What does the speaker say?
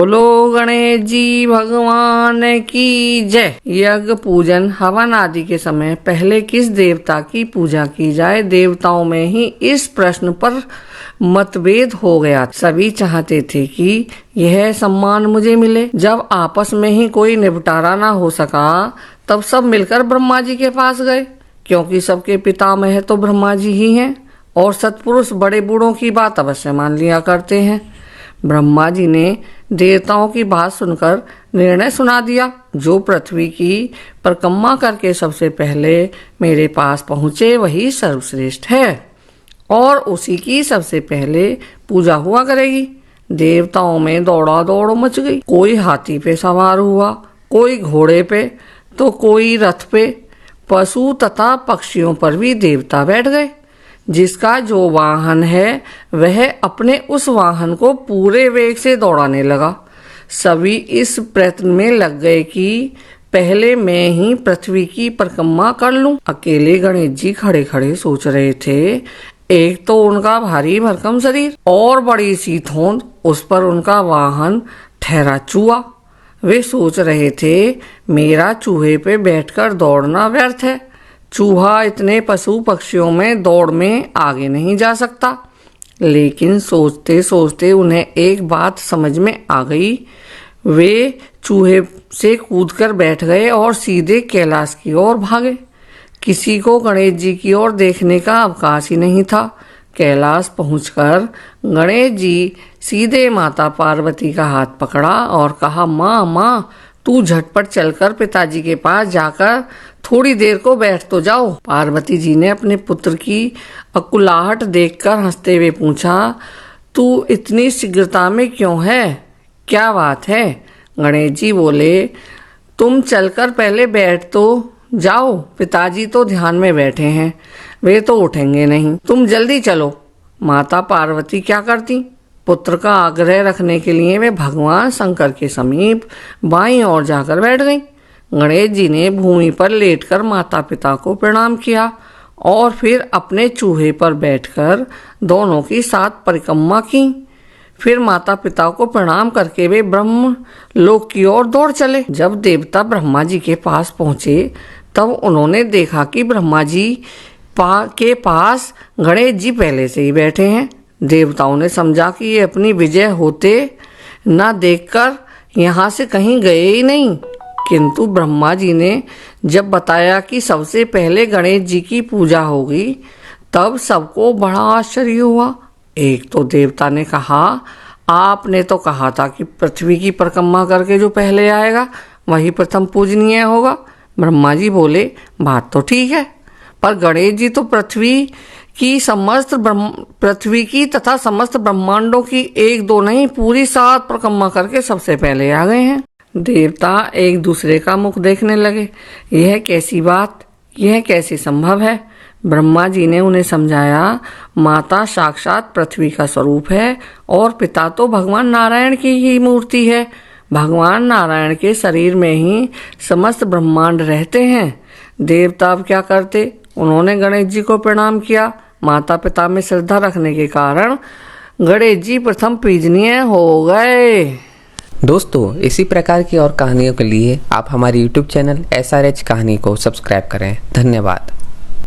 बोलो गणेश जी भगवान की जय। यज्ञ पूजन हवन आदि के समय पहले किस देवता की पूजा की जाए, देवताओं में ही इस प्रश्न पर मतभेद हो गया। सभी चाहते थे कि यह सम्मान मुझे मिले। जब आपस में ही कोई निपटारा ना हो सका तब सब मिलकर ब्रह्मा जी के पास गए, क्योंकि सबके पितामह तो ब्रह्मा जी ही हैं और सत्पुरुष बड़े बूढ़ों की बात अवश्य मान लिया करते हैं। ब्रह्मा जी ने देवताओं की बात सुनकर निर्णय सुना दिया। जो पृथ्वी की परिक्रमा करके सबसे पहले मेरे पास पहुँचे वही सर्वश्रेष्ठ है और उसी की सबसे पहले पूजा हुआ करेगी। देवताओं में दौड़ा दौड़ मच गई। कोई हाथी पे सवार हुआ, कोई घोड़े पे तो कोई रथ पे। पशु तथा पक्षियों पर भी देवता बैठ गए। जिसका जो वाहन है वह अपने उस वाहन को पूरे वेग से दौड़ाने लगा। सभी इस प्रयत्न में लग गए कि पहले मैं ही पृथ्वी की परिक्रमा कर लूं। अकेले गणेश जी खड़े खड़े सोच रहे थे। एक तो उनका भारी भरकम शरीर और बड़ी सी थोंद, उस पर उनका वाहन ठहरा चूहा। वे सोच रहे थे मेरा चूहे पे बैठकर दौड़ना व्यर्थ है। चूहा इतने पशु पक्षियों में दौड़ में आगे नहीं जा सकता। लेकिन सोचते सोचते उन्हें एक बात समझ में आ गई। वे चूहे से कूदकर बैठ गए और सीधे कैलाश की ओर भागे। किसी को गणेश जी की ओर देखने का अवकाश ही नहीं था। कैलाश पहुंचकर गणेश जी सीधे माता पार्वती का हाथ पकड़ा और कहा, माँ माँ, तू झटपट चलकर पिताजी के पास जाकर थोड़ी देर को बैठ तो जाओ। पार्वती जी ने अपने पुत्र की अकुलाहट देखकर हंसते हुए पूछा, तू इतनी शीघ्रता में क्यों है, क्या बात है? गणेश जी बोले, तुम चलकर पहले बैठ तो जाओ, पिताजी तो ध्यान में बैठे हैं, वे तो उठेंगे नहीं, तुम जल्दी चलो। माता पार्वती क्या करती? पुत्र का आग्रह रखने के लिए वे भगवान शंकर के समीप बाईं ओर जाकर बैठ गईं। गणेश जी ने भूमि पर लेटकर माता पिता को प्रणाम किया और फिर अपने चूहे पर बैठकर दोनों की साथ परिक्रमा की। फिर माता पिता को प्रणाम करके वे ब्रह्म लोक की ओर दौड़ चले। जब देवता ब्रह्मा जी के पास पहुंचे तब उन्होंने देखा कि ब्रह्मा जी के पास गणेश जी पहले से ही बैठे हैं। देवताओं ने समझा कि ये अपनी विजय होते न देखकर यहाँ से कहीं गए ही नहीं। किंतु ब्रह्मा जी ने जब बताया कि सबसे पहले गणेश जी की पूजा होगी तब सबको बड़ा आश्चर्य हुआ। एक तो देवता ने कहा, आपने तो कहा था कि पृथ्वी की परिक्रमा करके जो पहले आएगा वही प्रथम पूजनीय होगा। ब्रह्मा जी बोले, बात तो ठीक है, पर गणेश जी तो पृथ्वी की तथा समस्त ब्रह्मांडों की एक दो नहीं पूरी 7 परिक्रमा करके सबसे पहले आ गए हैं। देवता एक दूसरे का मुख देखने लगे। यह कैसी बात, यह कैसे संभव है? ब्रह्मा जी ने उन्हें समझाया, माता साक्षात पृथ्वी का स्वरूप है और पिता तो भगवान नारायण की ही मूर्ति है। भगवान नारायण के शरीर में ही समस्त ब्रह्मांड रहते हैं। देवता अब क्या करते? उन्होंने गणेश जी को प्रणाम किया। माता पिता में श्रद्धा रखने के कारण गणेश जी प्रथम पूजनीय हो गए। दोस्तों, इसी प्रकार की और कहानियों के लिए आप हमारे YouTube चैनल SRH कहानी को सब्सक्राइब करें। धन्यवाद।